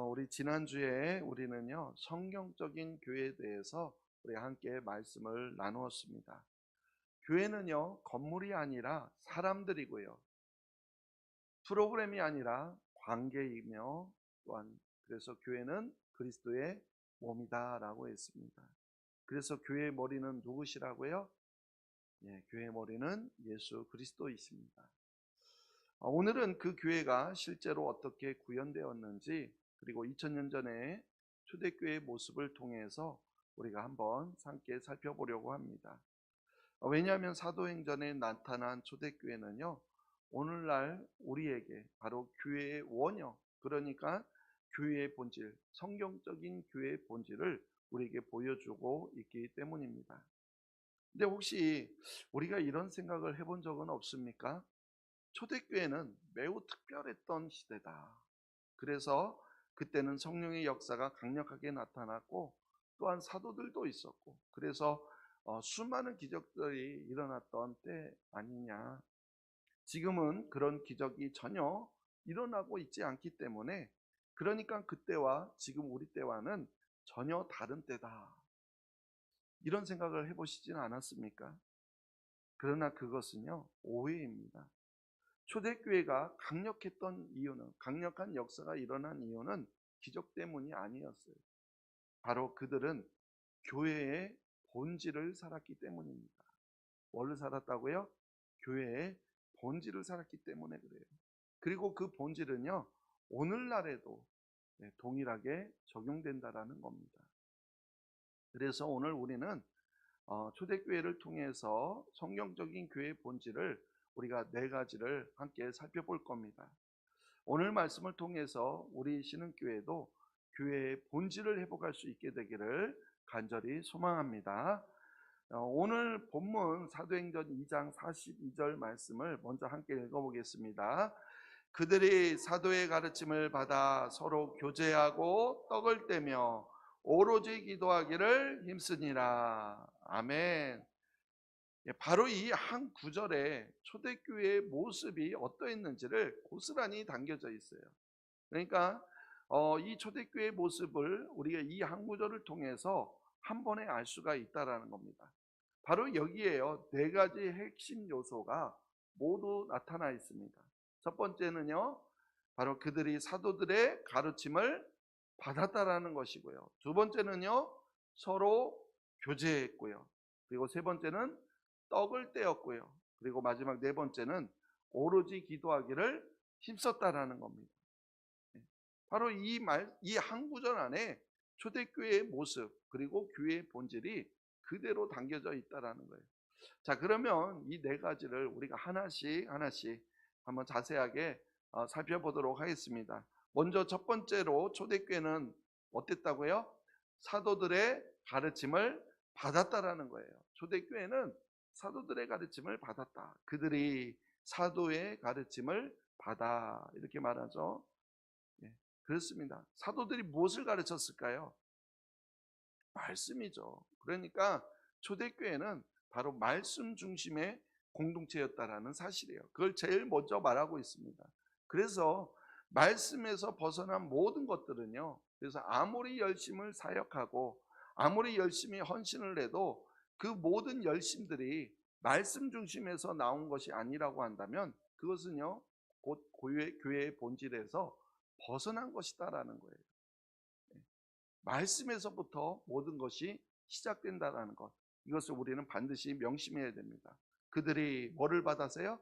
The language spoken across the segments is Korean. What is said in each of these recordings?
우리 지난주에 우리는요, 성경적인 교회에 대해서 우리 함께 말씀을 나누었습니다. 교회는요, 건물이 아니라 사람들이고요, 프로그램이 아니라 관계이며, 또한 그래서 교회는 그리스도의 몸이다라고 했습니다. 그래서 교회의 머리는 누구시라고요? 교회의 머리는 예수 그리스도이십니다. 오늘은 그 교회가 실제로 어떻게 구현되었는지, 그리고 2000년 전에 초대교회의 모습을 통해서 우리가 한번 함께 살펴보려고 합니다. 왜냐하면 사도행전에 나타난 초대교회는요, 오늘날 우리에게 바로 교회의 원형, 그러니까 교회의 본질, 성경적인 교회의 본질을 우리에게 보여주고 있기 때문입니다. 근데 혹시 우리가 이런 생각을 해본 적은 없습니까? 초대교회는 매우 특별했던 시대다. 그래서 그때는 성령의 역사가 강력하게 나타났고, 또한 사도들도 있었고, 그래서 수많은 기적들이 일어났던 때 아니냐. 지금은 그런 기적이 전혀 일어나고 있지 않기 때문에, 그러니까 그때와 지금 우리 때와는 전혀 다른 때다, 이런 생각을 해보시진 않았습니까? 그러나 그것은요, 오해입니다. 초대교회가 강력했던 이유는, 강력한 역사가 일어난 이유는 기적 때문이 아니었어요. 바로 그들은 교회의 본질을 살았기 때문입니다. 뭘로 살았다고요? 교회의 본질을 살았기 때문에 그래요. 그리고 그 본질은요, 오늘날에도 동일하게 적용된다라는 겁니다. 그래서 오늘 우리는 초대교회를 통해서 성경적인 교회의 본질을 우리가 4가지를 함께 살펴볼 겁니다. 오늘 말씀을 통해서 우리 신흥교회도 교회의 본질을 회복할 수 있게 되기를 간절히 소망합니다. 오늘 본문 사도행전 2장 42절 말씀을 먼저 함께 읽어보겠습니다. 그들이 사도의 가르침을 받아 서로 교제하고 떡을 떼며 오로지 기도하기를 힘쓰니라. 아멘. 바로 이 한 구절에 초대교회의 모습이 어떠했는지를 고스란히 담겨져 있어요. 그러니까 이 초대교회의 모습을 우리가 이 한 구절을 통해서 한 번에 알 수가 있다라는 겁니다. 바로 여기에요, 4가지 핵심 요소가 모두 나타나 있습니다. 첫 번째는요, 바로 그들이 사도들의 가르침을 받았다라는 것이고요. 두 번째는요, 서로 교제했고요. 그리고 세 번째는 떡을 떼었고요. 그리고 마지막 4번째는 오로지 기도하기를 힘썼다라는 겁니다. 바로 이 한 구절 안에 초대교회의 모습, 그리고 교회의 본질이 그대로 담겨져 있다라는 거예요. 자, 그러면 이 4가지를 우리가 하나씩 한번 자세하게 살펴보도록 하겠습니다. 먼저 첫 번째로 초대교회는 어땠다고요? 사도들의 가르침을 받았다라는 거예요. 초대교회는 사도들의 가르침을 받았다. 그들이 사도의 가르침을 받아, 이렇게 말하죠. 그렇습니다. 사도들이 무엇을 가르쳤을까요? 말씀이죠. 그러니까 초대교회는 바로 말씀 중심의 공동체였다라는 사실이에요. 그걸 제일 먼저 말하고 있습니다. 그래서 말씀에서 벗어난 모든 것들은요, 그래서 아무리 열심을 사역하고 아무리 열심히 헌신을 해도 그 모든 열심들이 말씀 중심에서 나온 것이 아니라고 한다면 그것은요, 곧 교회의 본질에서 벗어난 것이다라는 거예요. 말씀에서부터 모든 것이 시작된다라는 것, 이것을 우리는 반드시 명심해야 됩니다. 그들이 뭐를 받아서요?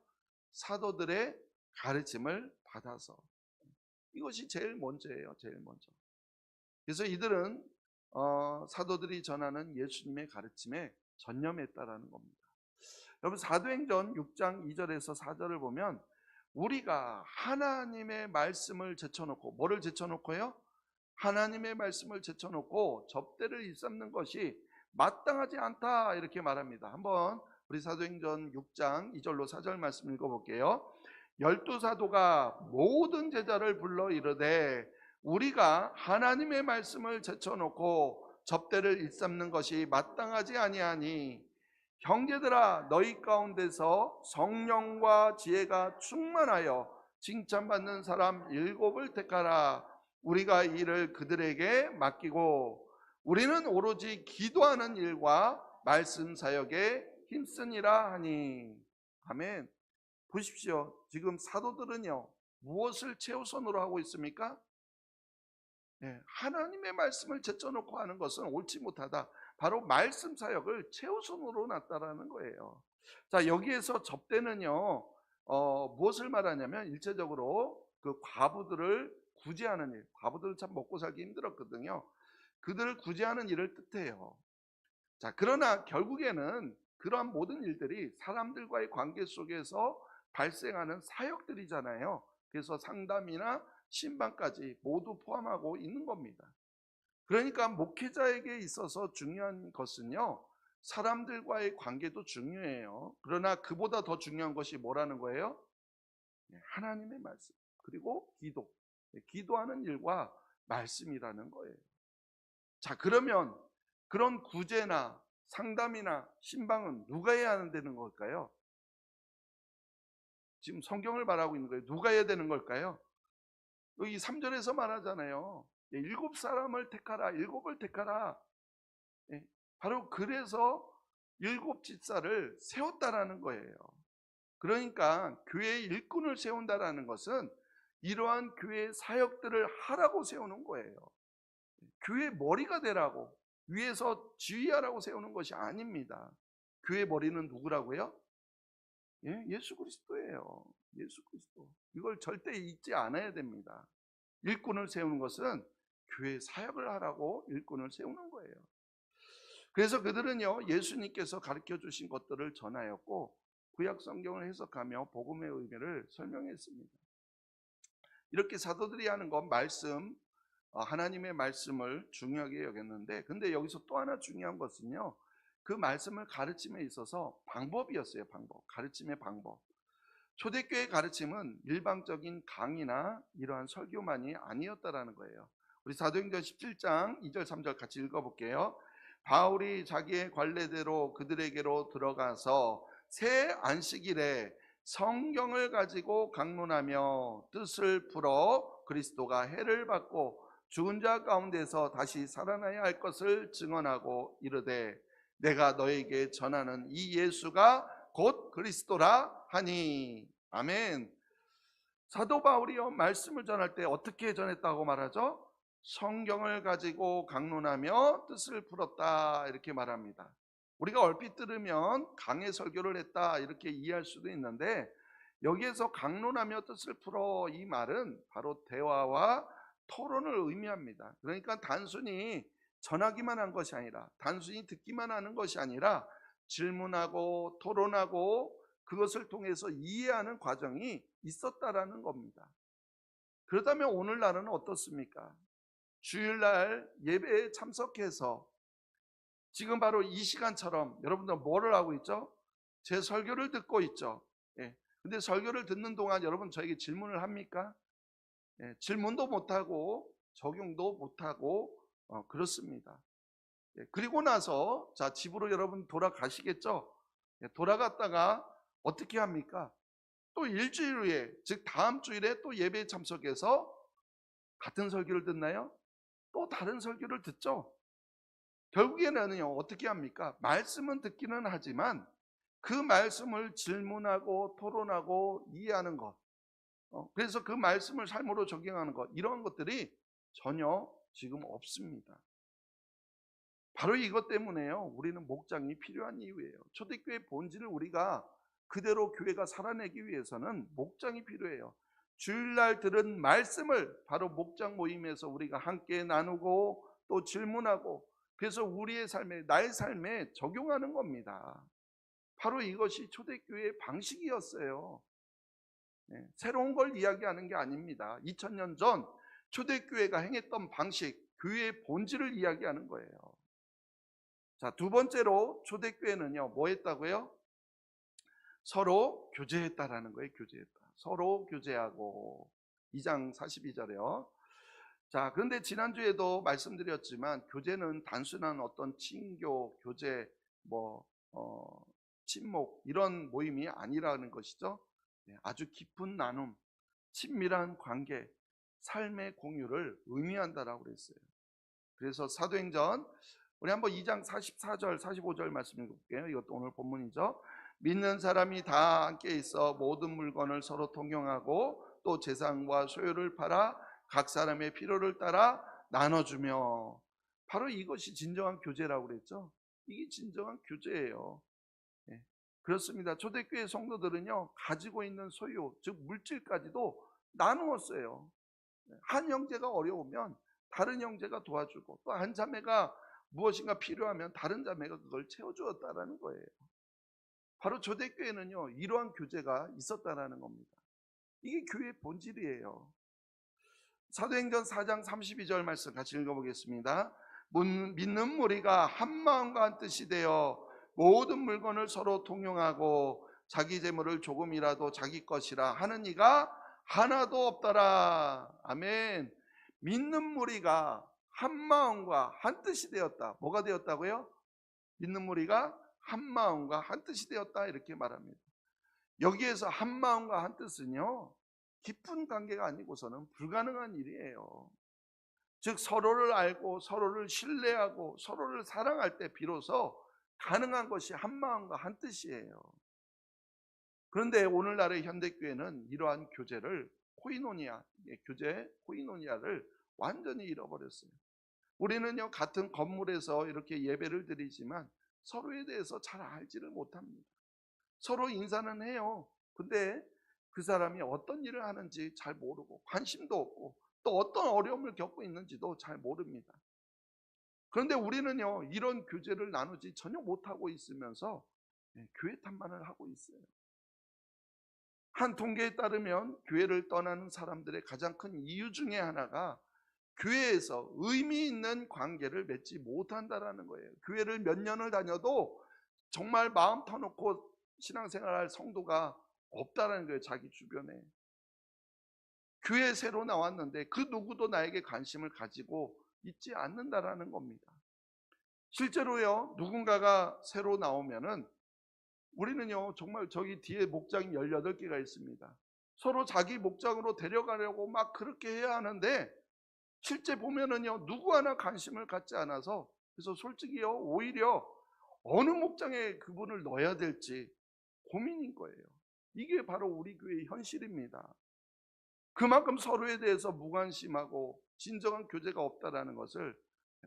사도들의 가르침을 받아서. 이것이 제일 먼저예요. 제일 먼저. 그래서 이들은 사도들이 전하는 예수님의 가르침에 전념했다라는 겁니다. 여러분, 사도행전 6장 2절에서 4절을 보면 우리가 하나님의 말씀을 제쳐놓고, 뭐를 제쳐놓고요? 하나님의 말씀을 제쳐놓고 접대를 일삼는 것이 마땅하지 않다, 이렇게 말합니다. 한번 우리 사도행전 6장 2절로 4절 말씀 읽어볼게요. 12사도가 모든 제자를 불러 이르되 우리가 하나님의 말씀을 제쳐놓고 접대를 일삼는 것이 마땅하지 아니하니, 형제들아, 너희 가운데서 성령과 지혜가 충만하여 칭찬받는 사람 7을 택하라. 우리가 이 일을 그들에게 맡기고 우리는 오로지 기도하는 일과 말씀 사역에 힘쓰니라 하니. 아멘. 보십시오. 지금 사도들은요, 무엇을 최우선으로 하고 있습니까? 네, 하나님의 말씀을 제쳐놓고 하는 것은 옳지 못하다. 바로 말씀 사역을 최우선으로 놨다라는 거예요. 자, 여기에서 접대는요, 무엇을 말하냐면 일체적으로 그 과부들을 구제하는 일, 과부들은 참 먹고 살기 힘들었거든요. 그들을 구제하는 일을 뜻해요. 자, 그러나 결국에는 그러한 모든 일들이 사람들과의 관계 속에서 발생하는 사역들이잖아요. 그래서 상담이나 신방까지 모두 포함하고 있는 겁니다. 그러니까 목회자에게 있어서 중요한 것은요, 사람들과의 관계도 중요해요. 그러나 그보다 더 중요한 것이 뭐라는 거예요? 하나님의 말씀, 그리고 기도. 기도하는 일과 말씀이라는 거예요. 자, 그러면 그런 구제나 상담이나 신방은 누가 해야 되는 걸까요? 지금 성경을 말하고 있는 거예요. 누가 해야 되는 걸까요? 여기 3절에서 말하잖아요. 7사람을 택하라, 7을 택하라. 바로 그래서 7집사를 세웠다라는 거예요. 그러니까 교회 일꾼을 세운다라는 것은 이러한 교회 사역들을 하라고 세우는 거예요. 교회 머리가 되라고, 위에서 지휘하라고 세우는 것이 아닙니다. 교회 머리는 누구라고요? 예수 그리스도예요. 예수 그리스도. 이걸 절대 잊지 않아야 됩니다. 일꾼을 세우는 것은 교회 사역을 하라고 일꾼을 세우는 거예요. 그래서 그들은요, 예수님께서 가르쳐 주신 것들을 전하였고 구약 성경을 해석하며 복음의 의미를 설명했습니다. 이렇게 사도들이 하는 건 말씀, 하나님의 말씀을 중요하게 여겼는데, 근데 여기서 또 하나 중요한 것은요, 그 말씀을 가르침에 있어서 방법이었어요. 방법, 가르침의 방법. 초대교회 가르침은 일방적인 강의나 이러한 설교만이 아니었다라는 거예요. 우리 사도행전 17장 2절 3절 같이 읽어볼게요. 바울이 자기의 관례대로 그들에게로 들어가서 새 안식일에 성경을 가지고 강론하며 뜻을 풀어 그리스도가 해를 받고 죽은 자 가운데서 다시 살아나야 할 것을 증언하고 이르되 내가 너에게 전하는 이 예수가 곧 그리스도라 하니. 아멘. 사도 바울이요, 말씀을 전할 때 어떻게 전했다고 말하죠? 성경을 가지고 강론하며 뜻을 풀었다, 이렇게 말합니다. 우리가 얼핏 들으면 강의 설교를 했다 이렇게 이해할 수도 있는데, 여기에서 강론하며 뜻을 풀어, 이 말은 바로 대화와 토론을 의미합니다. 그러니까 단순히 전하기만 한 것이 아니라, 단순히 듣기만 하는 것이 아니라 질문하고 토론하고 그것을 통해서 이해하는 과정이 있었다라는 겁니다. 그렇다면 오늘날은 어떻습니까? 주일날 예배에 참석해서 지금 바로 이 시간처럼 여러분들 뭐를 하고 있죠? 제 설교를 듣고 있죠. 근데 설교를 듣는 동안 여러분 저에게 질문을 합니까? 질문도 못하고 적용도 못하고 그렇습니다. 그리고 나서 자, 집으로 여러분 돌아가시겠죠? 돌아갔다가 어떻게 합니까? 또 일주일 후에, 즉 다음 주일에 또 예배에 참석해서 같은 설교를 듣나요? 또 다른 설교를 듣죠. 결국에는요, 어떻게 합니까? 말씀은 듣기는 하지만 그 말씀을 질문하고 토론하고 이해하는 것, 그래서 그 말씀을 삶으로 적용하는 것, 이런 것들이 전혀 지금 없습니다. 바로 이것 때문에요, 우리는 목장이 필요한 이유예요. 초대교회 본질을 우리가 그대로 교회가 살아내기 위해서는 목장이 필요해요. 주일날 들은 말씀을 바로 목장 모임에서 우리가 함께 나누고 또 질문하고, 그래서 우리의 삶에, 나의 삶에 적용하는 겁니다. 바로 이것이 초대교회의 방식이었어요. 새로운 걸 이야기하는 게 아닙니다. 2000년 전 초대교회가 행했던 방식, 교회의 본질을 이야기하는 거예요. 자, 두 번째로 초대교회는요, 뭐 했다고요? 서로 교제했다라는 거예요. 교제했다. 서로 교제하고. 2장 42절에요. 자, 그런데 지난주에도 말씀드렸지만 교제는 단순한 어떤 친교, 교제, 친목 이런 모임이 아니라는 것이죠. 아주 깊은 나눔, 친밀한 관계, 삶의 공유를 의미한다라고 그랬어요. 그래서 사도행전 우리 한번 2장 44절 45절 말씀 읽어볼게요. 이것도 오늘 본문이죠. 믿는 사람이 다 함께 있어 모든 물건을 서로 통용하고 또 재산과 소유를 팔아 각 사람의 필요를 따라 나눠주며. 바로 이것이 진정한 교제라고 그랬죠. 이게 진정한 교제예요. 예, 그렇습니다. 초대교회 성도들은요, 가지고 있는 소유, 즉 물질까지도 나누었어요. 한 형제가 어려우면 다른 형제가 도와주고, 또 한 자매가 무엇인가 필요하면 다른 자매가 그걸 채워주었다라는 거예요. 바로 초대교회는요, 이러한 교제가 있었다라는 겁니다. 이게 교회의 본질이에요. 사도행전 4장 32절 말씀 같이 읽어보겠습니다. 믿는 무리가 한 마음과 한 뜻이 되어 모든 물건을 서로 통용하고 자기 재물을 조금이라도 자기 것이라 하는 이가 하나도 없더라. 아멘. 믿는 무리가 한 마음과 한 뜻이 되었다. 뭐가 되었다고요? 믿는 무리가 한 마음과 한 뜻이 되었다, 이렇게 말합니다. 여기에서 한 마음과 한 뜻은요, 깊은 관계가 아니고서는 불가능한 일이에요. 즉 서로를 알고 서로를 신뢰하고 서로를 사랑할 때 비로소 가능한 것이 한 마음과 한 뜻이에요. 그런데 오늘날의 현대교회는 이러한 교제를 코이노니아, 교제 코이노니아를 완전히 잃어버렸어요. 우리는요, 같은 건물에서 이렇게 예배를 드리지만 서로에 대해서 잘 알지를 못합니다. 서로 인사는 해요. 근데 그 사람이 어떤 일을 하는지 잘 모르고 관심도 없고 또 어떤 어려움을 겪고 있는지도 잘 모릅니다. 그런데 우리는요, 이런 교제를 나누지 전혀 못하고 있으면서 교회 탐만을 하고 있어요. 한 통계에 따르면 교회를 떠나는 사람들의 가장 큰 이유 중에 하나가 교회에서 의미 있는 관계를 맺지 못한다라는 거예요. 교회를 몇 년을 다녀도 정말 마음 터놓고 신앙생활할 성도가 없다라는 거예요. 자기 주변에. 교회에 새로 나왔는데 그 누구도 나에게 관심을 가지고 있지 않는다라는 겁니다. 실제로요, 누군가가 새로 나오면은 우리는요, 정말 저기 뒤에 목장이 18개가 있습니다. 서로 자기 목장으로 데려가려고 막 그렇게 해야 하는데 실제 보면은요, 누구 하나 관심을 갖지 않아서, 그래서 솔직히요, 오히려 어느 목장에 그분을 넣어야 될지 고민인 거예요. 이게 바로 우리 교회의 현실입니다. 그만큼 서로에 대해서 무관심하고 진정한 교제가 없다라는 것을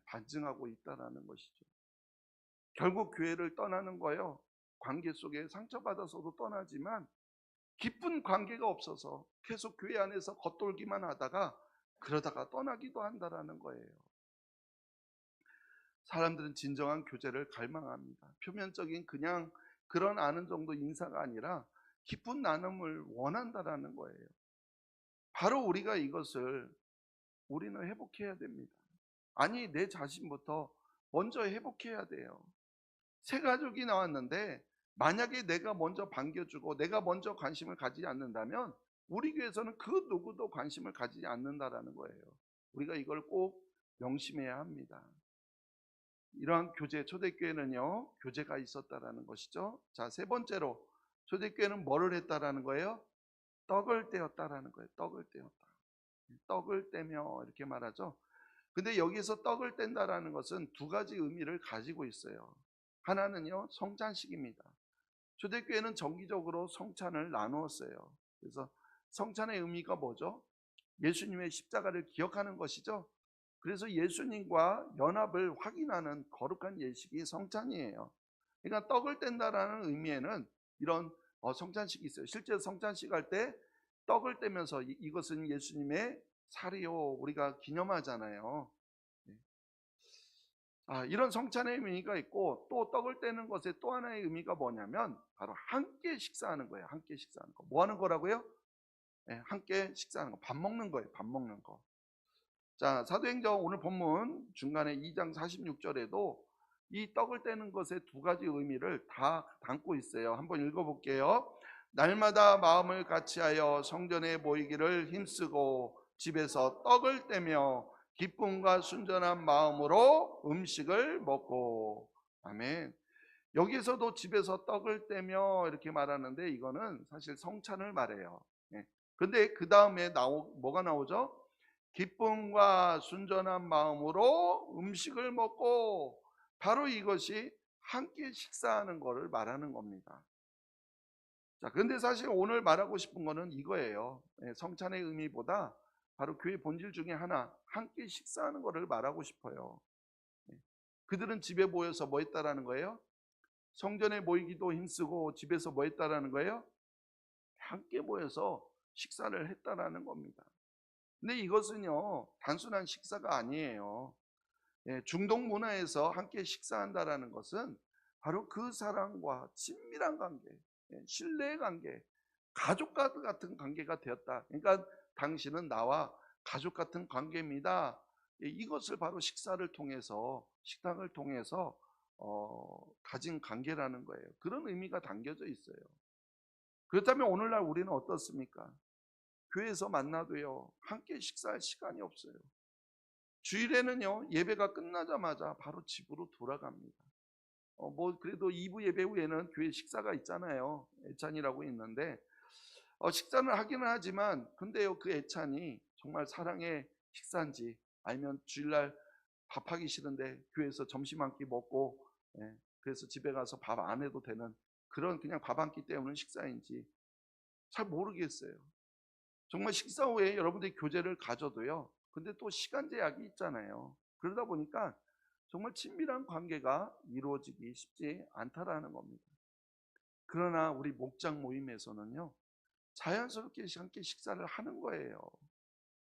반증하고 있다라는 것이죠. 결국 교회를 떠나는 거예요. 관계 속에 상처받아서도 떠나지만 깊은 관계가 없어서 계속 교회 안에서 겉돌기만 하다가 그러다가 떠나기도 한다라는 거예요. 사람들은 진정한 교제를 갈망합니다. 표면적인 그냥 그런 아는 정도 인사가 아니라 깊은 나눔을 원한다라는 거예요. 바로 우리가 이것을 우리는 회복해야 됩니다. 아니, 내 자신부터 먼저 회복해야 돼요. 새 가족이 나왔는데 만약에 내가 먼저 반겨주고 내가 먼저 관심을 가지지 않는다면 우리 교회에서는 그 누구도 관심을 가지지 않는다라는 거예요. 우리가 이걸 꼭 명심해야 합니다. 이러한 교제, 초대교회는요, 교제가 있었다라는 것이죠. 자, 세 번째로 초대교회는 뭐를 했다라는 거예요? 떡을 떼었다라는 거예요. 떡을 떼었다. 떡을 떼며 이렇게 말하죠. 근데 여기서 떡을 뗀다라는 것은 두 가지 의미를 가지고 있어요. 하나는요, 성찬식입니다. 초대교회는 정기적으로 성찬을 나누었어요. 그래서 성찬의 의미가 뭐죠? 예수님의 십자가를 기억하는 것이죠. 그래서 예수님과 연합을 확인하는 거룩한 예식이 성찬이에요. 그러니까 떡을 뗀다라는 의미에는 이런 성찬식이 있어요. 실제 성찬식 할 때 떡을 떼면서 이것은 예수님의 살이요, 우리가 기념하잖아요. 이런 성찬의 의미가 있고, 또 떡을 떼는 것의 또 하나의 의미가 뭐냐면 바로 함께 식사하는 거예요. 함께 식사하는 거. 뭐 하는 거라고요? 함께 식사하는 거. 밥 먹는 거예요. 밥 먹는 거. 자, 사도행전 오늘 본문 중간에 2장 46절에도 이 떡을 떼는 것의 두 가지 의미를 다 담고 있어요. 한번 읽어볼게요. 날마다 마음을 같이하여 성전에 모이기를 힘쓰고 집에서 떡을 떼며 기쁨과 순전한 마음으로 음식을 먹고. 아멘. 여기서도 집에서 떡을 떼며 이렇게 말하는데 이거는 사실 성찬을 말해요. 근데 그 다음에 뭐가 나오죠? 기쁨과 순전한 마음으로 음식을 먹고, 바로 이것이 함께 식사하는 것을 말하는 겁니다. 자, 그런데 사실 오늘 말하고 싶은 거는 이거예요. 성찬의 의미보다 바로 교회 본질 중에 하나, 함께 식사하는 것을 말하고 싶어요. 그들은 집에 모여서 뭐 했다라는 거예요? 성전에 모이기도 힘쓰고 집에서 뭐 했다라는 거예요? 함께 모여서 식사를 했다라는 겁니다. 근데 이것은요, 단순한 식사가 아니에요. 중동 문화에서 함께 식사한다라는 것은 바로 그 사람과 친밀한 관계, 신뢰의 관계, 가족과 같은 관계가 되었다. 그러니까 당신은 나와 가족 같은 관계입니다. 이것을 바로 식사를 통해서, 식당을 통해서 가진 관계라는 거예요. 그런 의미가 담겨져 있어요. 그렇다면 오늘날 우리는 어떻습니까? 교회에서 만나도요, 함께 식사할 시간이 없어요. 주일에는요, 예배가 끝나자마자 바로 집으로 돌아갑니다. 그래도 2부 예배 후에는 교회 식사가 있잖아요. 애찬이라고 있는데, 식사는 하기는 하지만, 근데요, 그 애찬이 정말 사랑의 식사인지, 아니면 주일날 밥하기 싫은데 교회에서 점심 한 끼 먹고, 그래서 집에 가서 밥 안 해도 되는 그런 그냥 밥 한 끼 때우는 식사인지 잘 모르겠어요. 정말 식사 후에 여러분들이 교제를 가져도요, 근데 또 시간 제약이 있잖아요. 그러다 보니까 정말 친밀한 관계가 이루어지기 쉽지 않다라는 겁니다. 그러나 우리 목장 모임에서는요, 자연스럽게 함께 식사를 하는 거예요.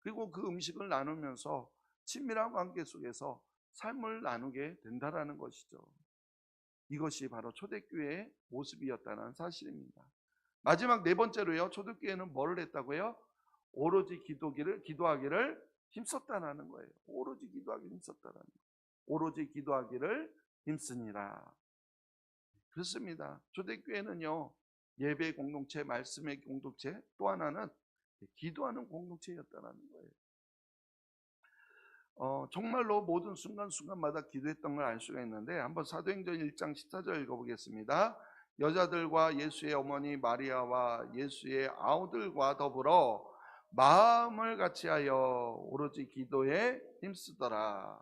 그리고 그 음식을 나누면서 친밀한 관계 속에서 삶을 나누게 된다라는 것이죠. 이것이 바로 초대교회의 모습이었다는 사실입니다. 마지막 네 번째로요, 초대교회는 뭐를 했다고요? 오로지 기도하기를 힘썼다라는 거예요. 오로지 기도하기를 힘썼다라는 거예요. 오로지 기도하기를 힘쓰니라. 그렇습니다. 초대교회는요, 예배 공동체, 말씀의 공동체, 또 하나는 기도하는 공동체였다는 거예요. 정말로 모든 순간순간마다 기도했던 걸 알 수가 있는데, 한번 사도행전 1장 14절 읽어보겠습니다. 여자들과 예수의 어머니 마리아와 예수의 아우들과 더불어 마음을 같이하여 오로지 기도에 힘쓰더라.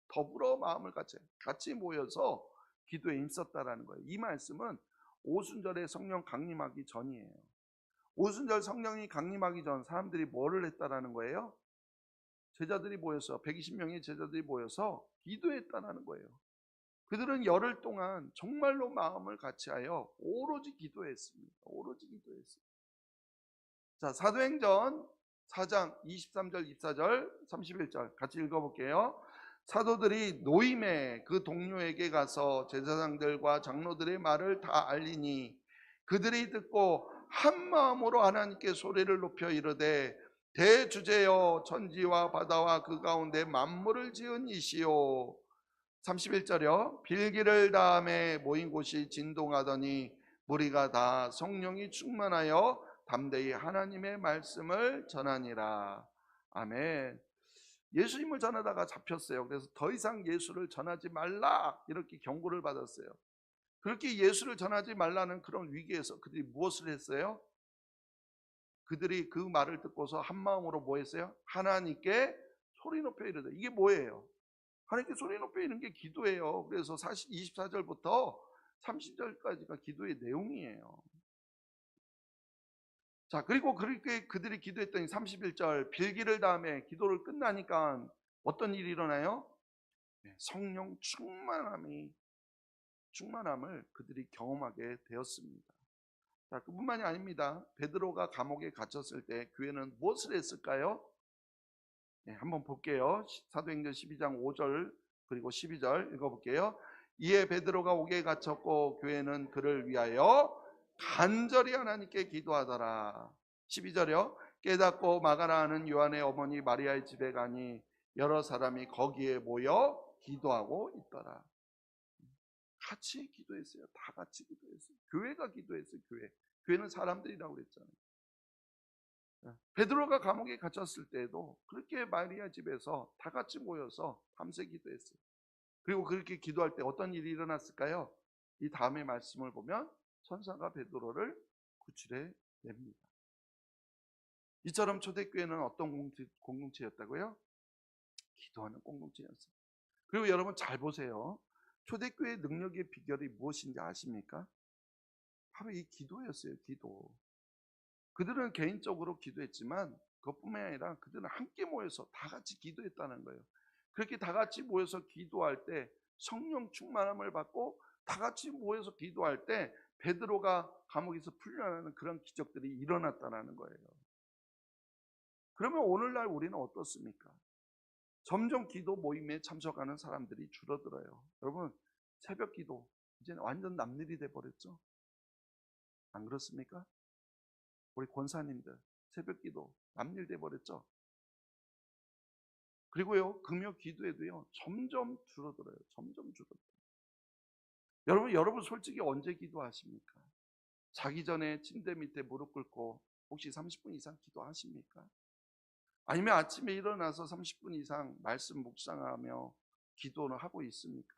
더불어 마음을 같이 모여서 기도에 힘썼다라는 거예요. 이 말씀은 오순절에 성령 강림하기 전이에요. 오순절 성령이 강림하기 전 사람들이 뭐를 했다라는 거예요? 제자들이 모여서, 120명의 제자들이 모여서 기도했다는 거예요. 그들은 열흘 동안 정말로 마음을 같이하여 오로지 기도했습니다. 오로지 기도했습니다. 자, 사도행전 4장 23절, 24절, 31절 같이 읽어볼게요. 사도들이 노임에 그 동료에게 가서 제사장들과 장로들의 말을 다 알리니 그들이 듣고 한 마음으로 하나님께 소리를 높여 이르되 대주제여 천지와 바다와 그 가운데 만물을 지은 이시오. 31절이요. 빌기를 다음에 모인 곳이 진동하더니 무리가 다 성령이 충만하여 담대히 하나님의 말씀을 전하니라. 아멘. 예수님을 전하다가 잡혔어요. 그래서 더 이상 예수를 전하지 말라 이렇게 경고를 받았어요. 그렇게 예수를 전하지 말라는 그런 위기에서 그들이 무엇을 했어요? 그들이 그 말을 듣고서 한 마음으로 뭐 했어요? 하나님께 소리 높여 이르되. 이게 뭐예요? 하나님께 소리 높여 이르는 게 기도예요. 그래서 24절부터 30절까지가 기도의 내용이에요. 자, 그리고 그렇게 그들이 기도했더니 31절 빌기를 다음에 기도를 끝나니까 어떤 일이 일어나요? 성령 충만함을 그들이 경험하게 되었습니다. 자, 그뿐만이 아닙니다. 베드로가 감옥에 갇혔을 때 교회는 무엇을 했을까요? 한번 볼게요. 사도행전 12장 5절 그리고 12절 읽어볼게요. 이에 베드로가 옥에 갇혔고 교회는 그를 위하여 간절히 하나님께 기도하더라. 12절이요. 깨닫고 마가라 하는 요한의 어머니 마리아의 집에 가니 여러 사람이 거기에 모여 기도하고 있더라. 같이 기도했어요. 다 같이 기도했어요. 교회가 기도했어요. 교회는 사람들이라고 그랬잖아요. 베드로가 감옥에 갇혔을 때에도 그렇게 마리아 집에서 다 같이 모여서 밤새 기도했어요. 그리고 그렇게 기도할 때 어떤 일이 일어났을까요? 이 다음의 말씀을 보면 천사가 베드로를 구출해 냅니다. 이처럼 초대교회는 어떤 공동체였다고요? 기도하는 공동체였어요. 그리고 여러분 잘 보세요. 초대교회의 능력의 비결이 무엇인지 아십니까? 바로 이 기도였어요. 기도. 그들은 개인적으로 기도했지만 그것뿐만 아니라 그들은 함께 모여서 다 같이 기도했다는 거예요. 그렇게 다 같이 모여서 기도할 때 성령 충만함을 받고 다 같이 모여서 기도할 때 베드로가 감옥에서 풀려나는 그런 기적들이 일어났다는 거예요. 그러면 오늘날 우리는 어떻습니까? 점점 기도 모임에 참석하는 사람들이 줄어들어요. 여러분, 새벽 기도 이제는 완전 남일이 돼버렸죠? 안 그렇습니까? 우리 권사님들 새벽 기도 남일 돼버렸죠? 그리고요, 금요 기도에도요, 점점 줄어들어요. 점점 줄어들어요. 여러분 솔직히 언제 기도하십니까? 자기 전에 침대 밑에 무릎 꿇고 혹시 30분 이상 기도하십니까? 아니면 아침에 일어나서 30분 이상 말씀 묵상하며 기도를 하고 있습니까?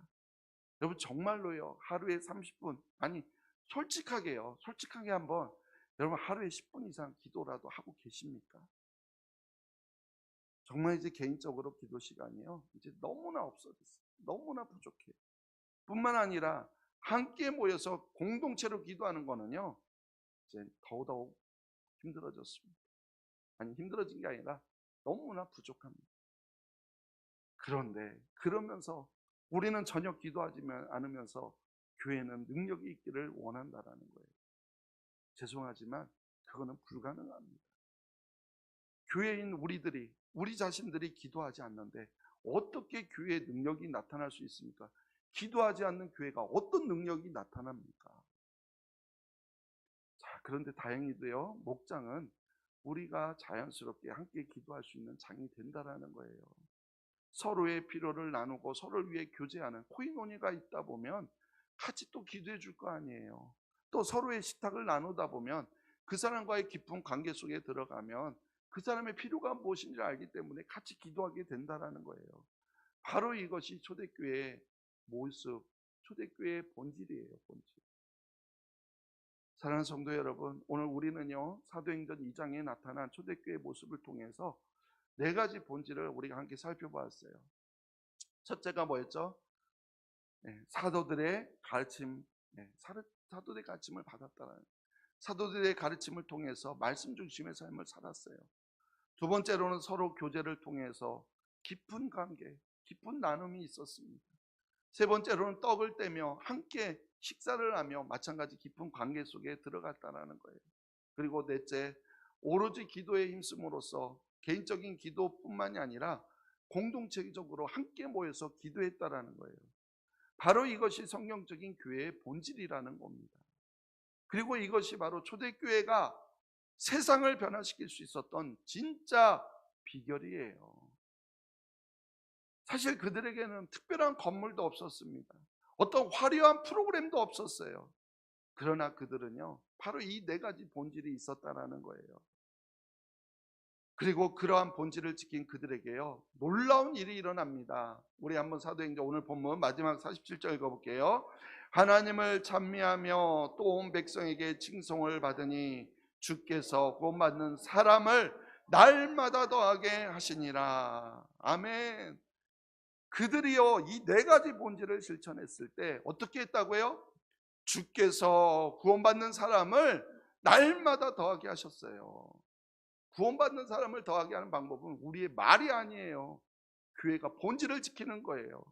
여러분 정말로요, 하루에 30분, 아니 솔직하게요, 솔직하게 한번 여러분 하루에 10분 이상 기도라도 하고 계십니까? 정말 이제 개인적으로 기도 시간이요, 이제 너무나 없어졌어요. 너무나 부족해요. 뿐만 아니라 함께 모여서 공동체로 기도하는 거는요, 이제 더더욱 힘들어졌습니다. 아니, 힘들어진 게 아니라 너무나 부족합니다. 그런데 그러면서 우리는 전혀 기도하지 않으면서 교회는 능력이 있기를 원한다라는 거예요. 죄송하지만 그거는 불가능합니다. 교회인 우리 자신들이 기도하지 않는데 어떻게 교회의 능력이 나타날 수 있습니까? 기도하지 않는 교회가 어떤 능력이 나타납니까? 자, 그런데 다행히도요, 목장은 우리가 자연스럽게 함께 기도할 수 있는 장이 된다라는 거예요. 서로의 필요를 나누고 서로를 위해 교제하는 코이노니가 있다 보면 같이 또 기도해 줄 거 아니에요. 또 서로의 식탁을 나누다 보면 그 사람과의 깊은 관계 속에 들어가면 그 사람의 필요가 무엇인지 알기 때문에 같이 기도하게 된다라는 거예요. 바로 이것이 초대교회의 모습, 초대교회의 본질이에요. 본질. 사랑하는 성도 여러분, 오늘 우리는요, 사도행전 2장에 나타난 초대교회의 모습을 통해서 네 가지 본질을 우리가 함께 살펴보았어요. 첫째가 뭐였죠? 사도들의 가르침, 사도들의 가르침을 받았다는, 사도들의 가르침을 통해서 말씀 중심의 삶을 살았어요. 두 번째로는 서로 교제를 통해서 깊은 관계, 깊은 나눔이 있었습니다. 세 번째로는 떡을 떼며 함께 식사를 하며 마찬가지 깊은 관계 속에 들어갔다는 거예요. 그리고 넷째, 오로지 기도에 힘쓰므로써 개인적인 기도뿐만이 아니라 공동체적으로 함께 모여서 기도했다라는 거예요. 바로 이것이 성경적인 교회의 본질이라는 겁니다. 그리고 이것이 바로 초대교회가 세상을 변화시킬 수 있었던 진짜 비결이에요. 사실 그들에게는 특별한 건물도 없었습니다. 어떤 화려한 프로그램도 없었어요. 그러나 그들은요, 바로 이 네 가지 본질이 있었다라는 거예요. 그리고 그러한 본질을 지킨 그들에게요, 놀라운 일이 일어납니다. 우리 한번 사도행전 오늘 본문 마지막 47절 읽어볼게요. 하나님을 찬미하며 또 온 백성에게 칭송을 받으니 주께서 구원받는 사람을 날마다 더하게 하시니라. 아멘. 그들이요, 이 네 가지 본질을 실천했을 때 어떻게 했다고요? 주께서 구원받는 사람을 날마다 더하게 하셨어요. 구원받는 사람을 더하게 하는 방법은 우리의 말이 아니에요. 교회가 본질을 지키는 거예요.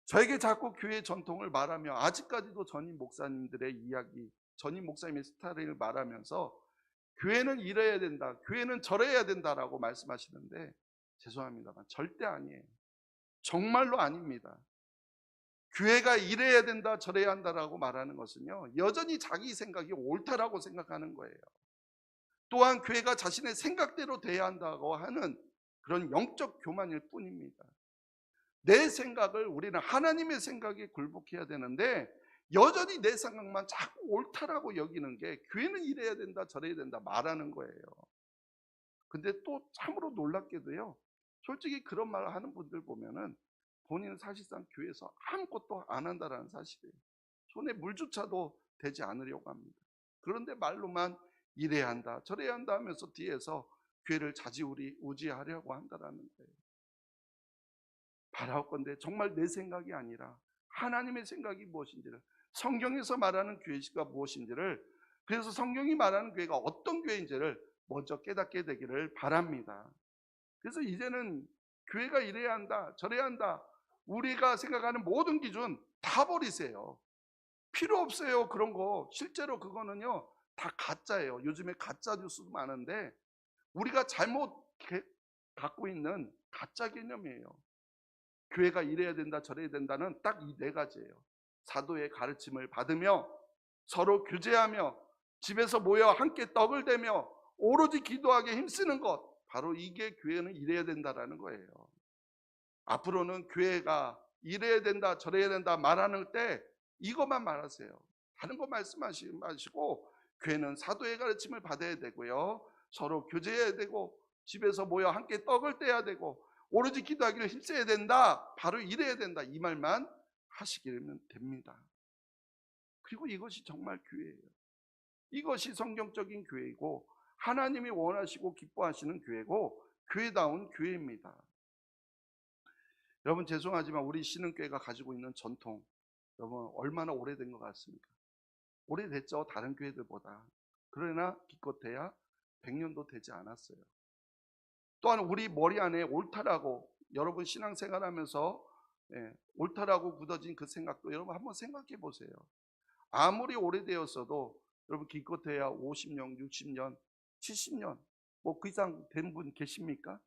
저에게 자꾸 교회 전통을 말하며 아직까지도 전임 목사님들의 이야기, 전임 목사님의 스타일을 말하면서 교회는 이래야 된다, 교회는 저래야 된다라고 말씀하시는데 죄송합니다만 절대 아니에요. 정말로 아닙니다. 교회가 이래야 된다, 저래야 한다라고 말하는 것은요, 여전히 자기 생각이 옳다라고 생각하는 거예요. 또한 교회가 자신의 생각대로 돼야 한다고 하는 그런 영적 교만일 뿐입니다. 내 생각을 우리는 하나님의 생각에 굴복해야 되는데 여전히 내 생각만 자꾸 옳다라고 여기는 게 교회는 이래야 된다, 저래야 된다 말하는 거예요. 근데 또 참으로 놀랍게도요, 솔직히 그런 말을 하는 분들 보면은 본인은 사실상 교회에서 아무것도 안 한다라는 사실이에요. 손에 물조차도 대지 않으려고 합니다. 그런데 말로만 이래야 한다, 저래야 한다 하면서 뒤에서 교회를 좌지우지하려고 한다라는 거예요. 바라옵건대 정말 내 생각이 아니라 하나님의 생각이 무엇인지를, 성경에서 말하는 교회가 무엇인지를, 그래서 성경이 말하는 교회가 어떤 교회인지를 먼저 깨닫게 되기를 바랍니다. 그래서 이제는 교회가 이래야 한다, 저래야 한다, 우리가 생각하는 모든 기준 다 버리세요. 필요 없어요. 그런 거 실제로 그거는요 다 가짜예요. 요즘에 가짜 뉴스도 많은데 우리가 잘못 갖고 있는 가짜 개념이에요. 교회가 이래야 된다, 저래야 된다는 딱 이 네 가지예요. 사도의 가르침을 받으며 서로 교제하며 집에서 모여 함께 떡을 대며 오로지 기도하게 힘쓰는 것, 바로 이게 교회는 이래야 된다라는 거예요. 앞으로는 교회가 이래야 된다, 저래야 된다 말하는 때 이것만 말하세요. 다른 거 말씀하시지 마시고 교회는 사도의 가르침을 받아야 되고요, 서로 교제해야 되고 집에서 모여 함께 떡을 떼야 되고 오로지 기도하기를 힘써야 된다, 바로 이래야 된다, 이 말만 하시기면 됩니다. 그리고 이것이 정말 교회예요. 이것이 성경적인 교회이고 하나님이 원하시고 기뻐하시는 교회고 교회다운 교회입니다. 여러분 죄송하지만 우리 신흥교회가 가지고 있는 전통, 여러분 얼마나 오래된 것 같습니까? 오래됐죠, 다른 교회들보다. 그러나 기껏해야 100년도 되지 않았어요. 또한 우리 머리 안에 옳다라고, 여러분 신앙생활하면서 옳다라고 굳어진 그 생각도 여러분 한번 생각해 보세요. 아무리 오래되었어도 여러분 기껏해야 50년, 60년, 70년 뭐 그 이상 된 분 계십니까?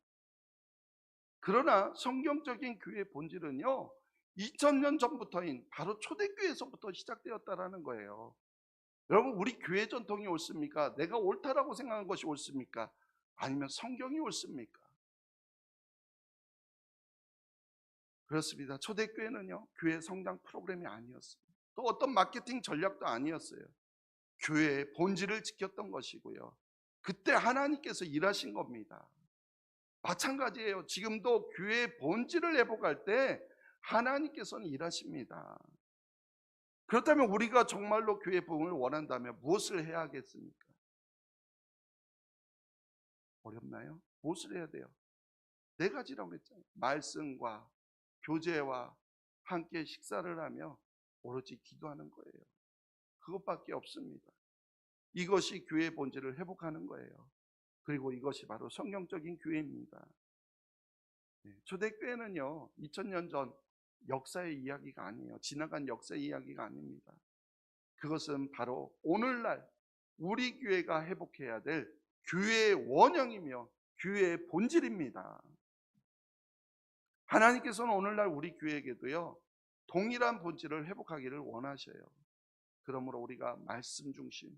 그러나 성경적인 교회의 본질은요 2000년 전부터인 바로 초대교회에서부터 시작되었다라는 거예요. 여러분 우리 교회 전통이 옳습니까? 내가 옳다라고 생각하는 것이 옳습니까? 아니면 성경이 옳습니까? 그렇습니다. 초대교회는요 교회 성장 프로그램이 아니었어요. 또 어떤 마케팅 전략도 아니었어요. 교회의 본질을 지켰던 것이고요, 그때 하나님께서 일하신 겁니다. 마찬가지예요. 지금도 교회의 본질을 회복할 때 하나님께서는 일하십니다. 그렇다면 우리가 정말로 교회 부흥을 원한다면 무엇을 해야 하겠습니까? 어렵나요? 무엇을 해야 돼요? 네 가지라고 했잖아요. 말씀과 교제와 함께 식사를 하며 오로지 기도하는 거예요. 그것밖에 없습니다. 이것이 교회의 본질을 회복하는 거예요. 그리고 이것이 바로 성경적인 교회입니다. 초대교회는요 2000년 전 역사의 이야기가 아니에요. 지나간 역사의 이야기가 아닙니다. 그것은 바로 오늘날 우리 교회가 회복해야 될 교회의 원형이며 교회의 본질입니다. 하나님께서는 오늘날 우리 교회에게도요 동일한 본질을 회복하기를 원하셔요. 그러므로 우리가 말씀 중심,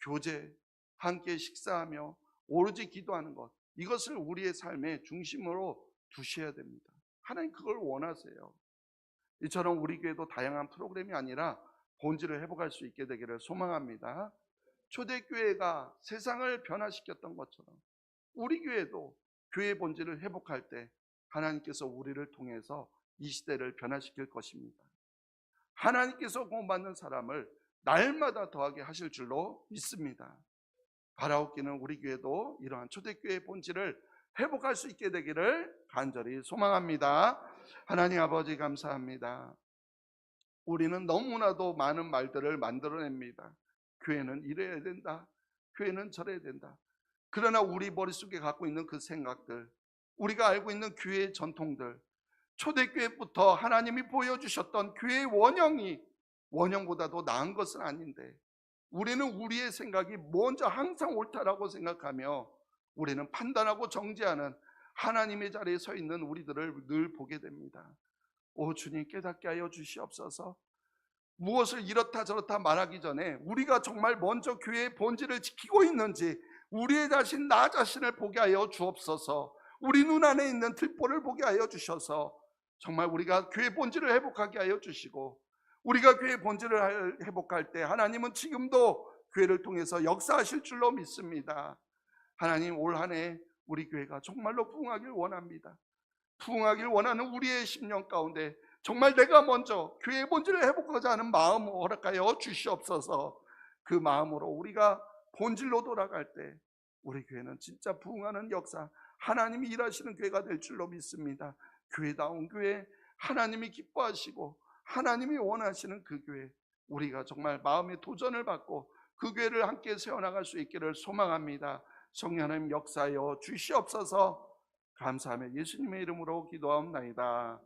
교제, 함께 식사하며 오로지 기도하는 것, 이것을 우리의 삶의 중심으로 두셔야 됩니다. 하나님 그걸 원하세요. 이처럼 우리 교회도 다양한 프로그램이 아니라 본질을 회복할 수 있게 되기를 소망합니다. 초대교회가 세상을 변화시켰던 것처럼 우리 교회도 교회의 본질을 회복할 때 하나님께서 우리를 통해서 이 시대를 변화시킬 것입니다. 하나님께서 구원받는 사람을 날마다 더하게 하실 줄로 믿습니다. 바라옵기는 우리 교회도 이러한 초대교회의 본질을 회복할 수 있게 되기를 간절히 소망합니다. 하나님 아버지 감사합니다. 우리는 너무나도 많은 말들을 만들어냅니다. 교회는 이래야 된다, 교회는 저래야 된다. 그러나 우리 머릿속에 갖고 있는 그 생각들, 우리가 알고 있는 교회의 전통들, 초대교회부터 하나님이 보여주셨던 교회의 원형보다도 나은 것은 아닌데 우리는 우리의 생각이 먼저 항상 옳다라고 생각하며 우리는 판단하고 정죄하는 하나님의 자리에 서 있는 우리들을 늘 보게 됩니다. 오 주님 깨닫게 하여 주시옵소서. 무엇을 이렇다 저렇다 말하기 전에 우리가 정말 먼저 교회의 본질을 지키고 있는지 우리의 자신, 나 자신을 보게 하여 주옵소서. 우리 눈 안에 있는 들보를 보게 하여 주셔서 정말 우리가 교회의 본질을 회복하게 하여 주시고, 우리가 교회의 본질을 회복할 때 하나님은 지금도 교회를 통해서 역사하실 줄로 믿습니다. 하나님 올 한 해 우리 교회가 정말로 부흥하길 원합니다. 부흥하길 원하는 우리의 심령 가운데 정말 내가 먼저 교회의 본질을 회복하자 하는 마음을 허락하여 주시옵소서. 그 마음으로 우리가 본질로 돌아갈 때 우리 교회는 진짜 부흥하는 역사, 하나님이 일하시는 교회가 될 줄로 믿습니다. 교회다운 교회, 하나님이 기뻐하시고 하나님이 원하시는 그 교회, 우리가 정말 마음의 도전을 받고 그 교회를 함께 세워나갈 수 있기를 소망합니다. 성령 하나님 역사하여 주시옵소서. 감사하며 예수님의 이름으로 기도하옵나이다.